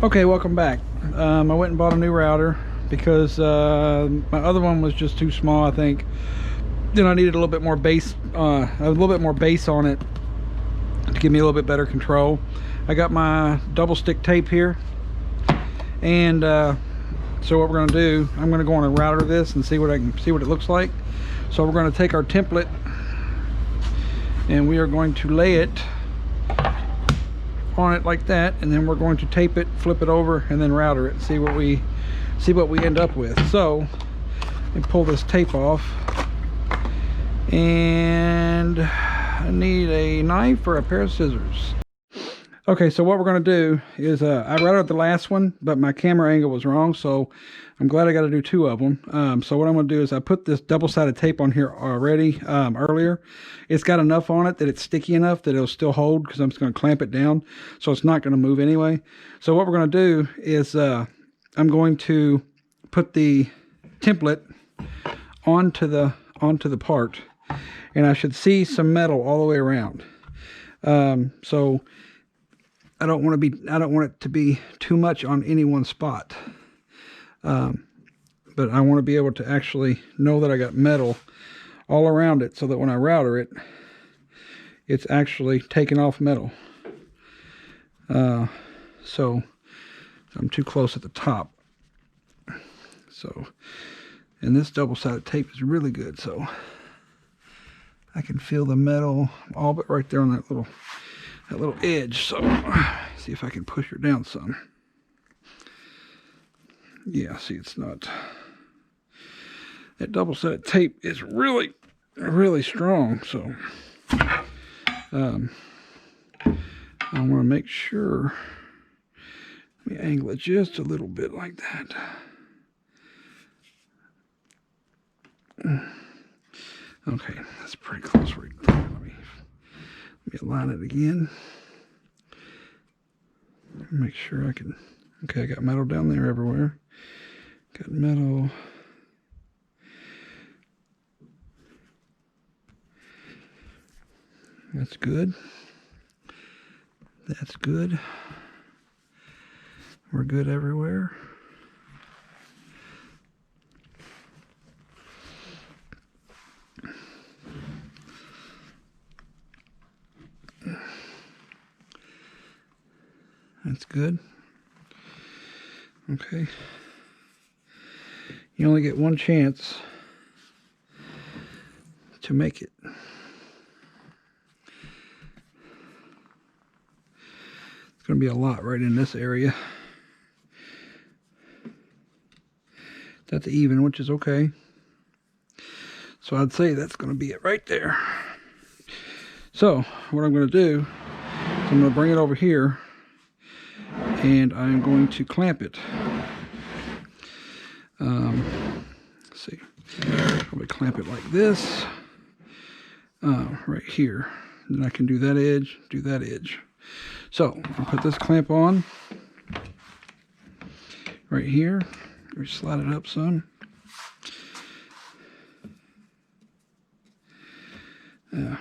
Okay, welcome back. I went and bought a new router because my other one was just too small, I think. Then I needed a little bit more bass, on it to give me a little bit better control. I got my double stick tape here, and so what we're going to do, I'm going to go on and router this and see what it looks like. So we're going to take our template and we are going to lay it on it like that, and then we're going to tape it, flip it over, and then router it, see what we end up with. So let me pull this tape off, and I need a knife or a pair of scissors. Okay, so what we're going to do is I routed the last one, but my camera angle was wrong, so I'm glad I got to do two of them. So what I'm going to do is I put this double-sided tape on here already earlier. It's got enough on it that it's sticky enough that it'll still hold, because I'm just going to clamp it down, so it's not going to move anyway. So what we're going to do is I'm going to put the template onto the part, and I should see some metal all the way around. So I don't want it to be too much on any one spot. But I want to be able to actually know that I got metal all around it, so that when I router it, it's actually taking off metal. So I'm too close at the top. So, and this double-sided tape is really good, so I can feel the metal all but right there on that little edge. So see if I can push her down some. Yeah, see, it's not. That double-sided tape is really, really strong. So I want to make sure. Let me angle it just a little bit like that. Okay, that's pretty close right there. Let me align it again. Make sure I can. Okay, I got metal down there everywhere. Got metal. That's good. That's good. We're good everywhere. That's good. Okay. You only get one chance to make it. It's going to be a lot right in this area. That's even, which is okay. So I'd say that's going to be it right there. So what I'm going to do is I'm going to bring it over here, and I'm going to clamp it. Let's see. Probably clamp it like this, right here. Then I can do that edge, do that edge. So I'll put this clamp on right here. We slide it up some.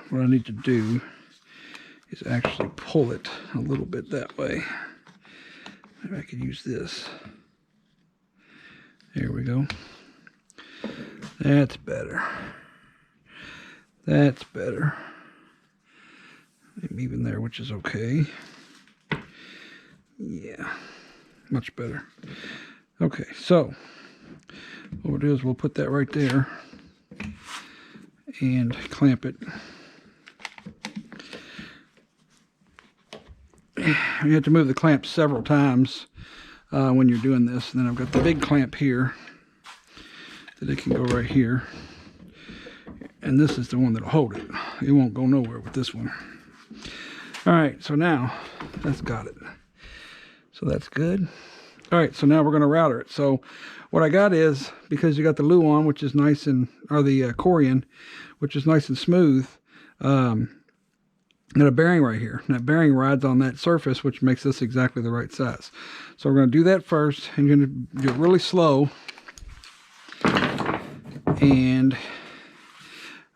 What I need to do is actually pull it a little bit that way. Maybe I could use this. There we go. That's better. That's better. I'm even there, which is okay. Yeah, much better. Okay, so what we'll do is we'll put that right there and clamp it. You have to move the clamp several times when you're doing this. And then I've got the big clamp here that it can go right here. And this is the one that'll hold it. It won't go nowhere with this one. All right, so now that's got it. So that's good. All right, so now we're going to router it. So what I got is, because you got the Luan, which is nice, and or the Corian, which is nice and smooth, got a bearing right here. And that bearing rides on that surface, which makes this exactly the right size. So we're going to do that first, and you're going to do it really slow. And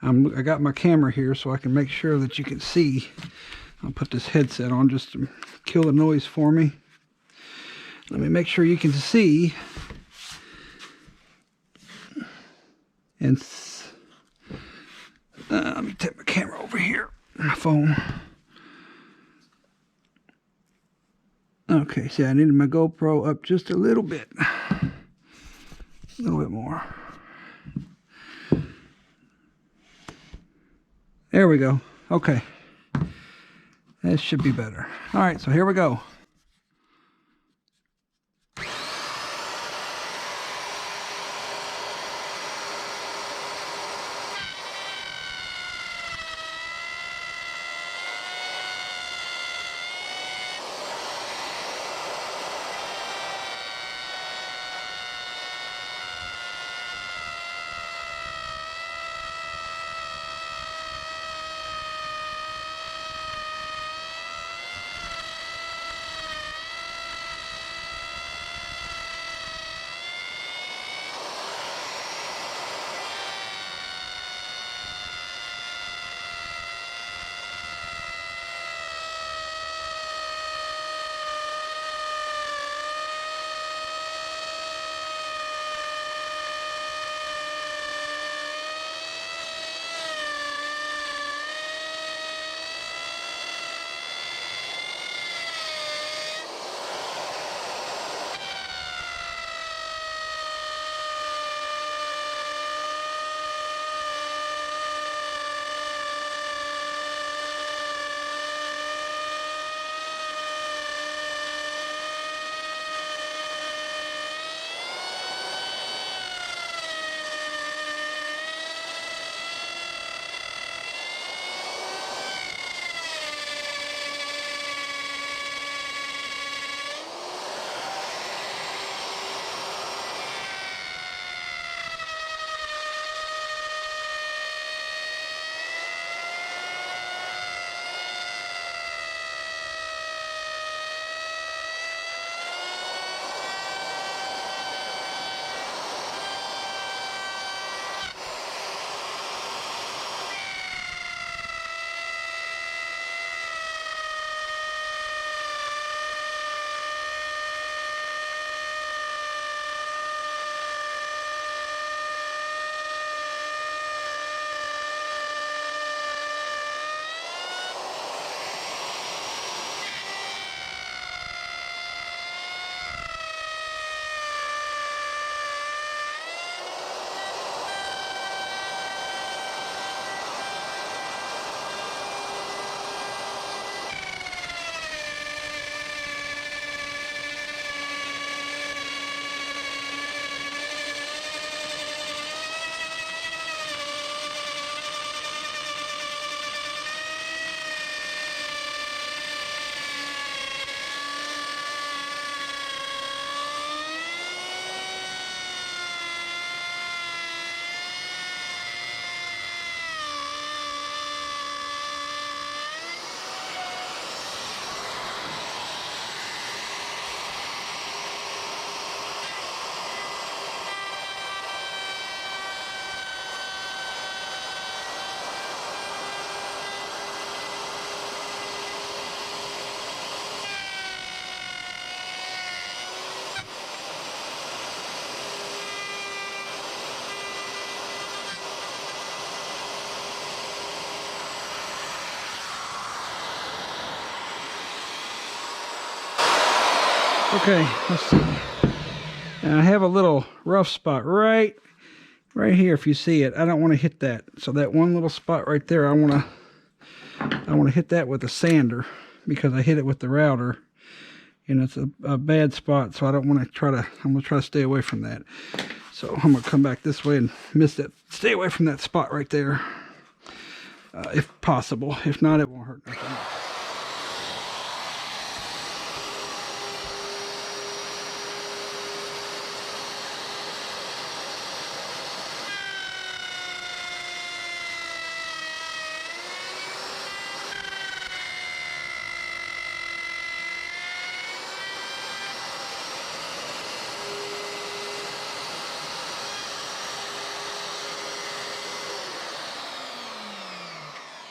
I got my camera here so I can make sure that you can see. I'll put this headset on just to kill the noise for me. Let me make sure you can see. And let me take my camera over here, my phone. Okay, see, I needed my GoPro up just a little bit. A little bit more. There we go. Okay. This should be better. All right, so here we go. Okay, let's see. And I have a little rough spot right here. If you see it, I don't want to hit that. So that one little spot right there, I want to hit that with a sander because I hit it with the router, and it's a bad spot. So I don't want to try to. I'm going to try to stay away from that. So I'm going to come back this way and miss that. Stay away from that spot right there, if possible. If not, it won't hurt nothing.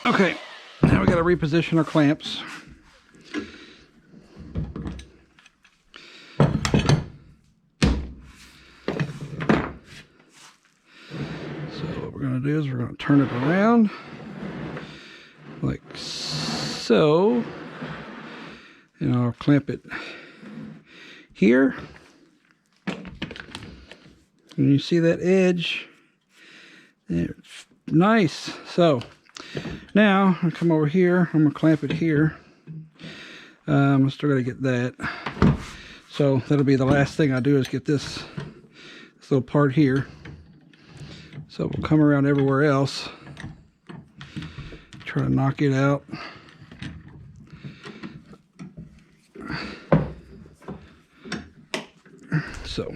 Okay, now we got to reposition our clamps. going to do is we're going to turn it around like so, and I'll clamp it here. And you see that edge? It's nice. So now I'll come over here. I'm going to clamp it here. I'm still going to get that. So that'll be the last thing I do is get this little part here. So we'll come around everywhere else. Try to knock it out. So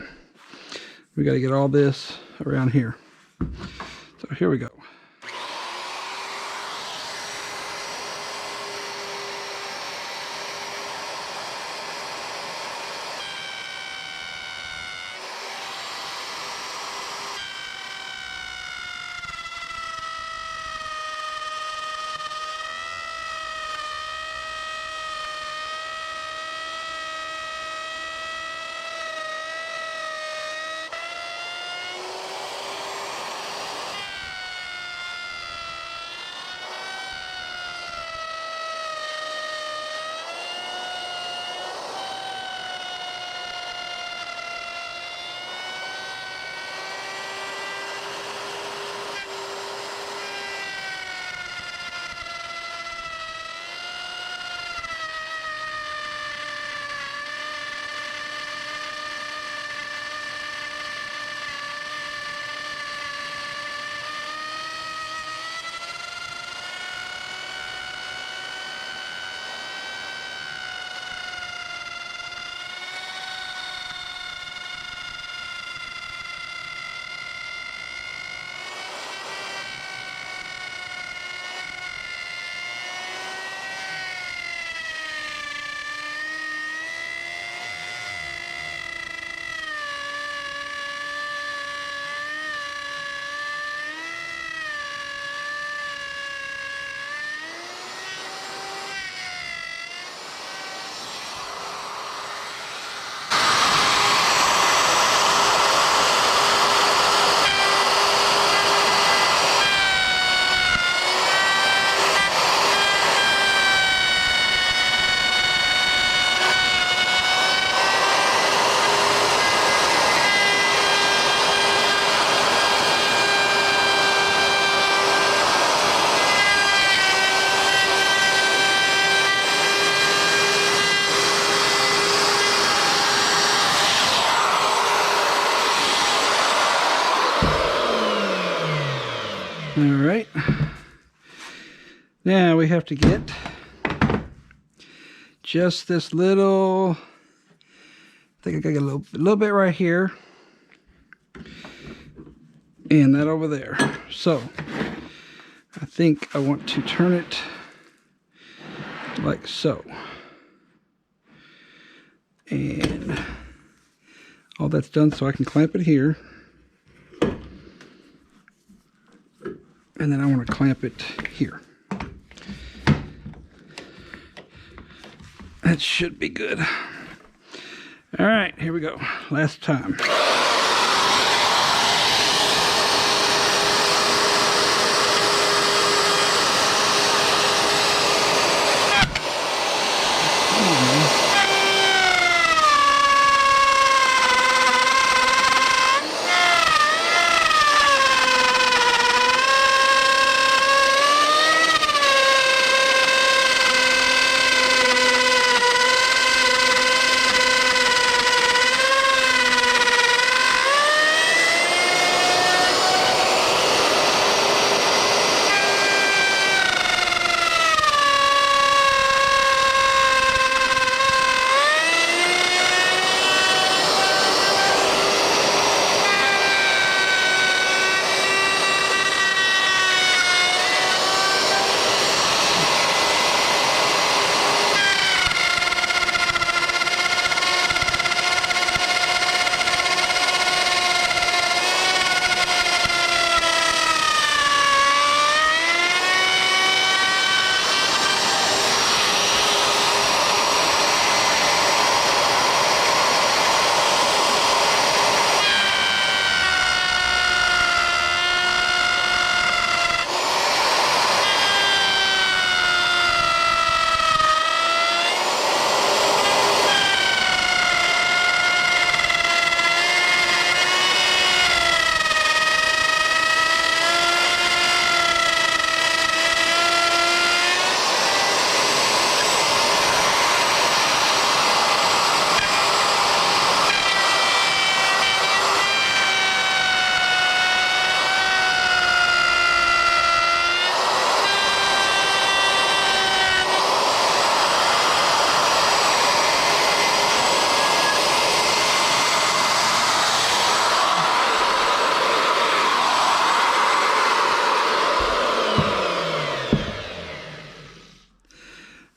we got to get all this around here. So here we go. All right. Now we have to get just this little, I think I got a little bit right here and that over there. So I think I want to turn it like so. And all that's done, so I can clamp it here. And then I want to clamp it here. That should be good. All right, here we go. Last time.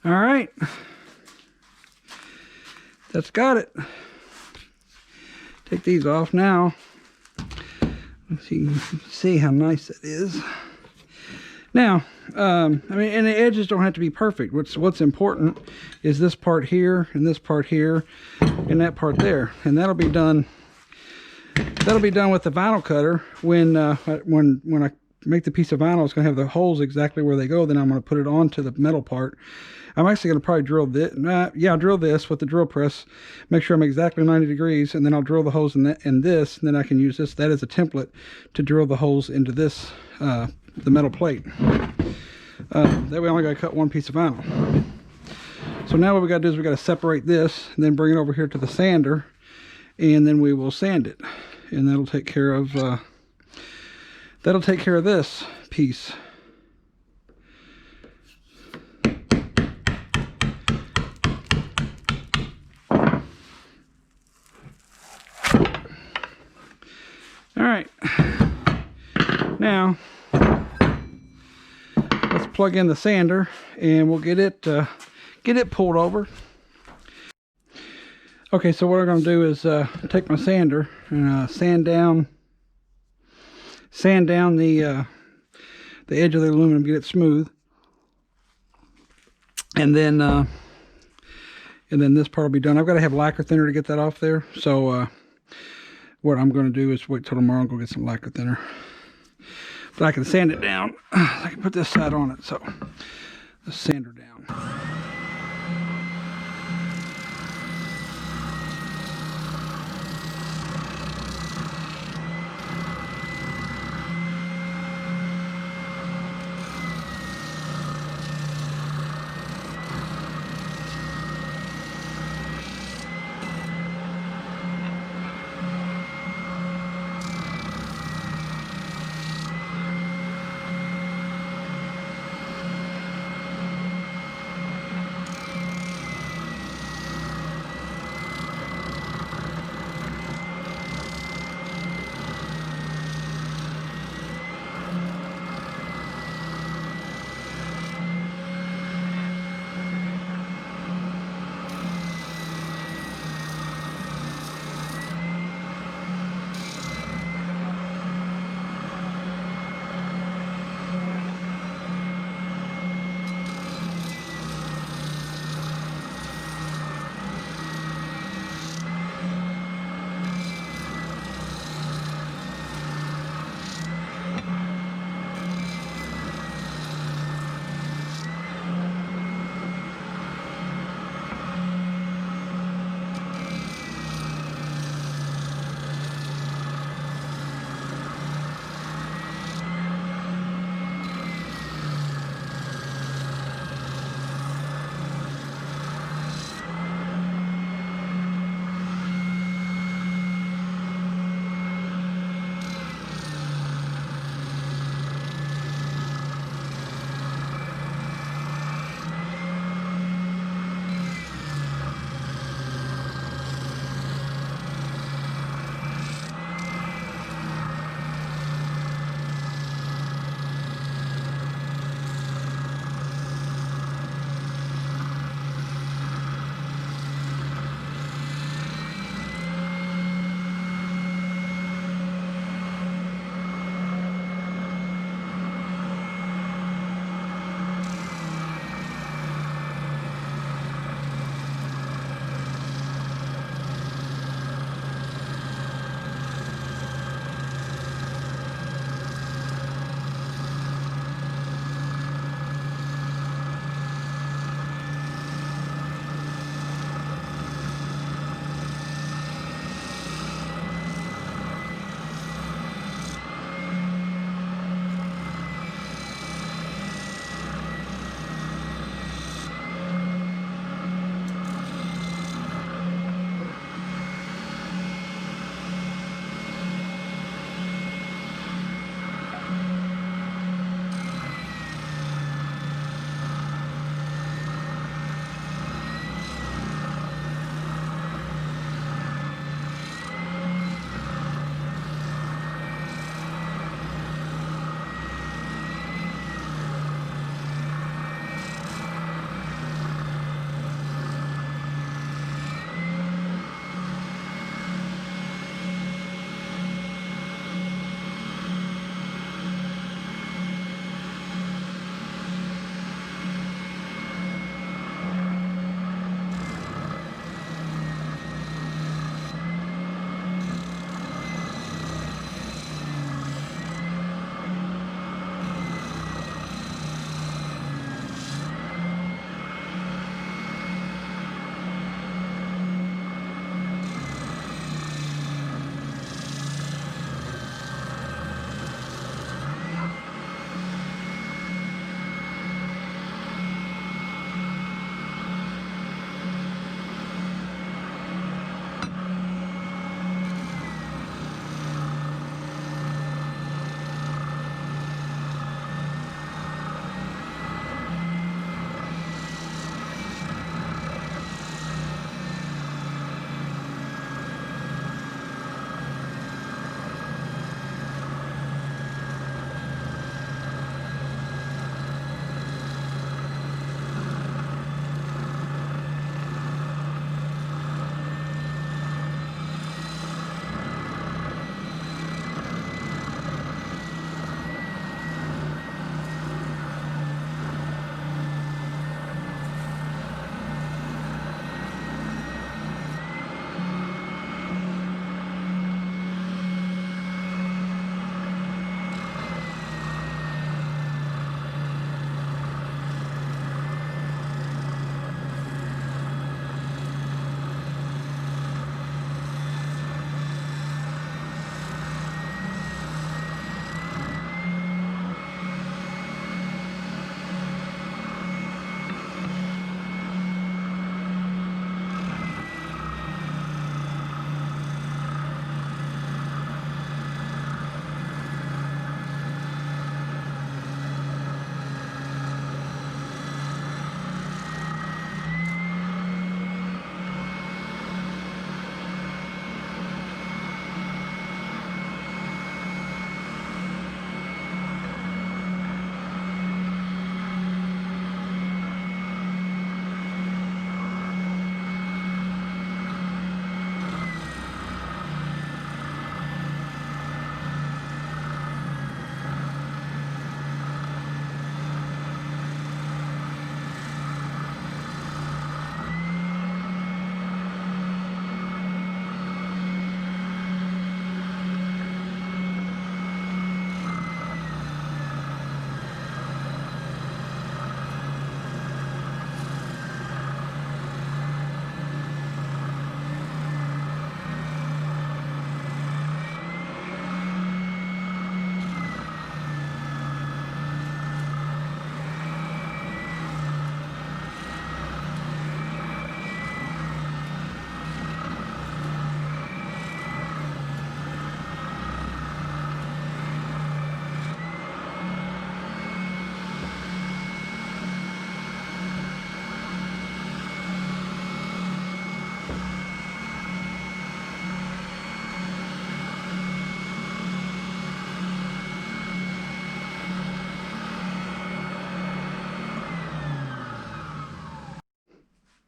All right. That's got it. Take these off now. Let's see how nice that is. Now, I mean, and the edges don't have to be perfect. What's important is this part here, and this part here, and that part there, and that'll be done. That'll be done with the vinyl cutter. When I make the piece of vinyl, it's going to have the holes exactly where they go. Then I'm going to put it onto the metal part. I'm actually going to probably drill this. Yeah, I'll drill this with the drill press. Make sure I'm exactly 90 degrees, and then I'll drill the holes in this, and then I can use that as a template to drill the holes into this, the metal plate. That way I only got to cut one piece of vinyl. So now what we got to do is we got to separate this, and then bring it over here to the sander, and then we will sand it, and that'll take care of this piece. All right, now let's plug in the sander, and we'll get it pulled over. Okay, so what I'm going to do is take my sander and sand down the edge of the aluminum, get it smooth, and then this part will be done. I've got to have lacquer thinner to get that off there, so what I'm going to do is wait till tomorrow and go get some lacquer thinner. But I can sand it down. I can put this side on it, so let's sand her down.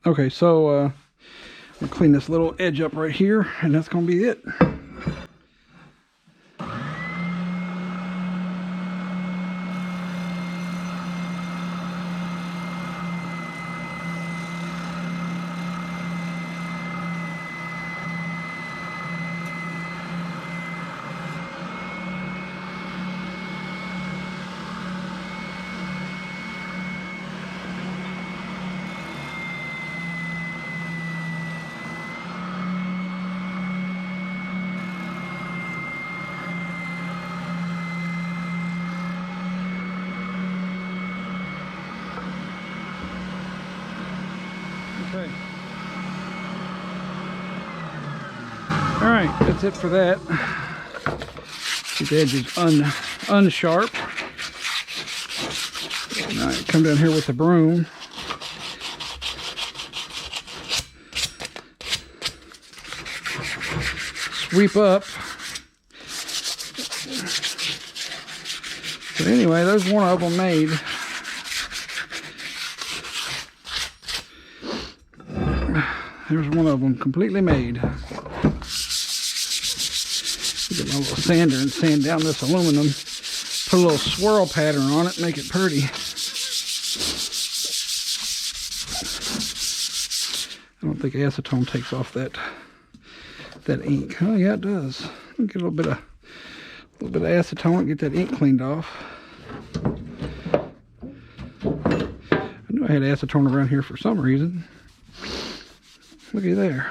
Okay, so I'm gonna clean this little edge up right here, and that's gonna be it. Okay. All right, that's it for that. The edge is unsharp. All right, come down here with the broom. Sweep up. So anyway, there's one of them made. There's one of them completely made. Get my little sander and sand down this aluminum. Put a little swirl pattern on it, make it pretty. I don't think acetone takes off that ink. Oh yeah, it does. Get a little bit of acetone and get that ink cleaned off. I knew I had acetone around here for some reason. Looky there.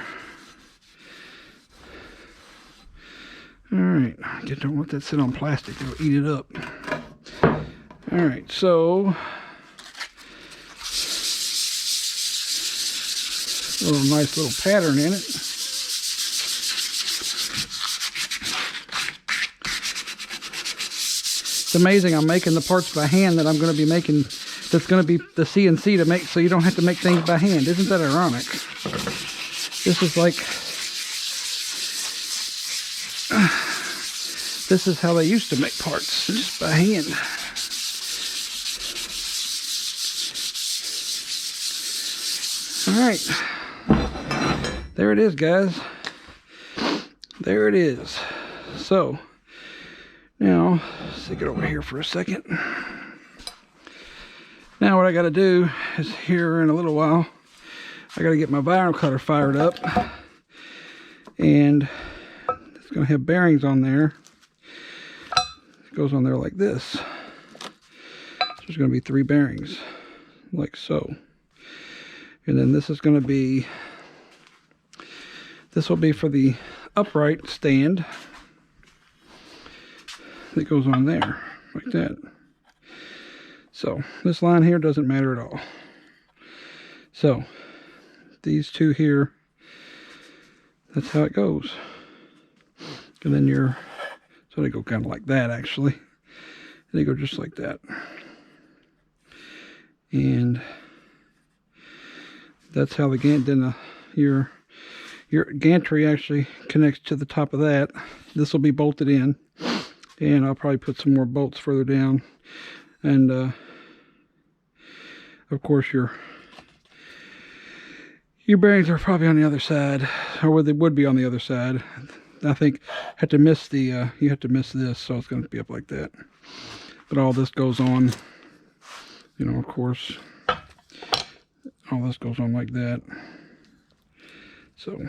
Alright, don't let that sit on plastic, it'll eat it up. Alright, so a nice little pattern in it. It's amazing I'm making the parts by hand that I'm going to be making, that's going to be the CNC to make, so you don't have to make things by hand. Isn't that ironic? This is like, this is how they used to make parts, just by hand. Alright, there it is, guys. There it is. So, now, stick it over here for a second. Now what I got to do is here in a little while, I got to get my vinyl cutter fired up. And it's going to have bearings on there. It goes on there like this. So there's going to be 3 bearings, like so. And then this is going to be, this will be for the upright stand that goes on there, like that. So this line here doesn't matter at all. So these two here, that's how it goes. And then so they go kind of like that actually. They go just like that. And that's how your gantry actually connects to the top of that. This will be bolted in, and I'll probably put some more bolts further down. And of course your bearings are probably on the other side, or they would be on the other side. I think you have to miss this, so it's going to be up like that. But all this goes on, you know, of course, all this goes on like that. So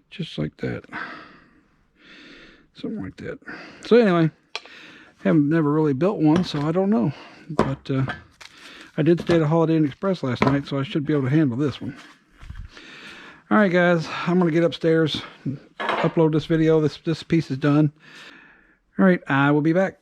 just like that, something like that. So anyway, never really built one, so I don't know, but I did stay at a Holiday Inn Express last night, so I should be able to handle this one. Alright guys, I'm going to get upstairs and upload this video. This piece is done. Alright, I will be back.